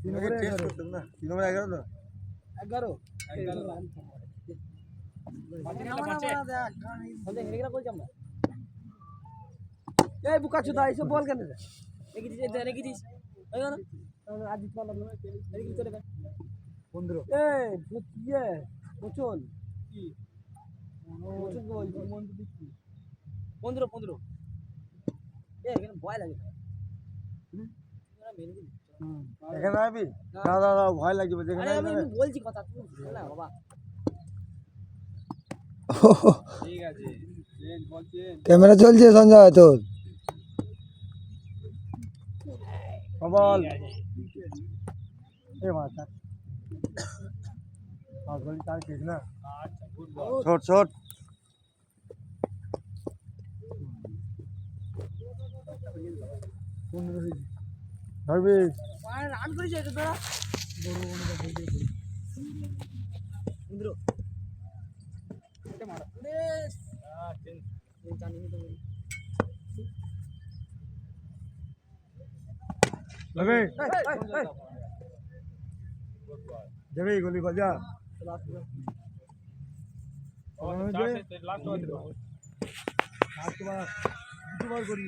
3 ওভারে টেস্ট করতেন না 3 ওভারে 11 না 11 এই বুকা চুদা এসব বল কেন রে রেখে দিস আজ পারলাম না রেখে চলে গেল 15 এই ইয়ে মোচন কি মোচন বল মন দিচ্ছি 15 এখানে ভয় লাগে এখানে আবি না না না ভয় লাগবে দেখে আরে আমি বলছি কথা তুই না বাবা ঠিক আছে চেঞ্জ বল চেঞ্জ ক্যামেরা চলছে সঞ্জয় তোর বল এ মাথা পাগল তার ঠিক না ছোট ছোট ধরবি রান করেছে এটা তোরা ইন্দ্র এটা মার রে এই জানি তো যাবে যাবে গলি বাজা লাস্ট বার করি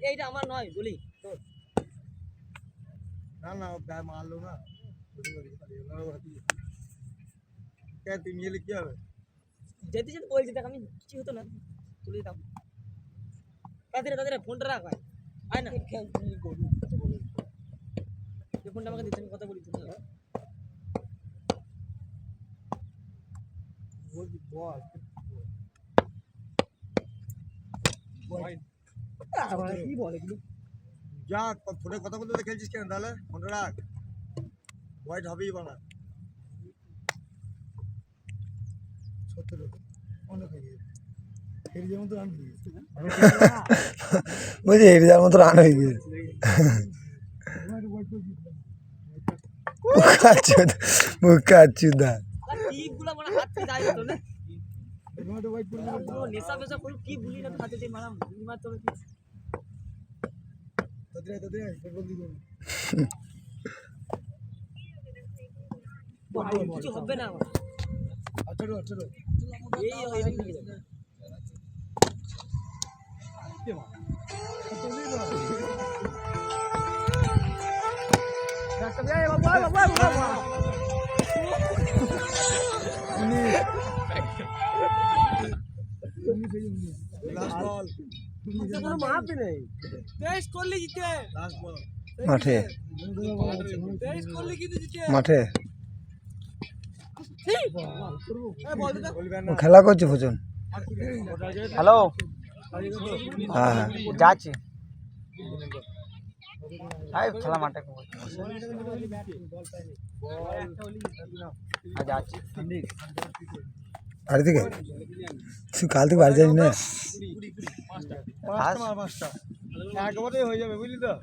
এইটা আমার নয় বলি না না ব্যাট মারলো না কে তুই নিয়ে কি হবে যেতে যেতে বলছি দেখ আমি কিছু হতো না তুলে দিতাম তাদের ফোনটা রাখ ভাই আয় না এই ফোনটা আমাকে দিতেন কথা বলি তুমি বল কি বলে এগুলো যা ফোনে কথা বলতে খেলছিস কেন তাহলে ফোনটা রাখ হোয়াইট হবেই বানা বুঝলি এরিয়ার মতো রান হয়ে গিয়েছে মুখা চুদা টিপগুলো মানে হাত থেকে যায় তো না নেশা পেশা করে কি ভুলি না হাতে দিয়ে মারাম মার তো কিছু হবে না মাঠে মাঠে খেলা করছে ভোজন হ্যালো হ্যাঁ হ্যাঁ যাচ্ছি খেলা মাঠে যাচ্ছি বাড়ি থেকে কাল থেকে বাড়ি যাই না একবারে হয়ে যাবে বুঝলি তো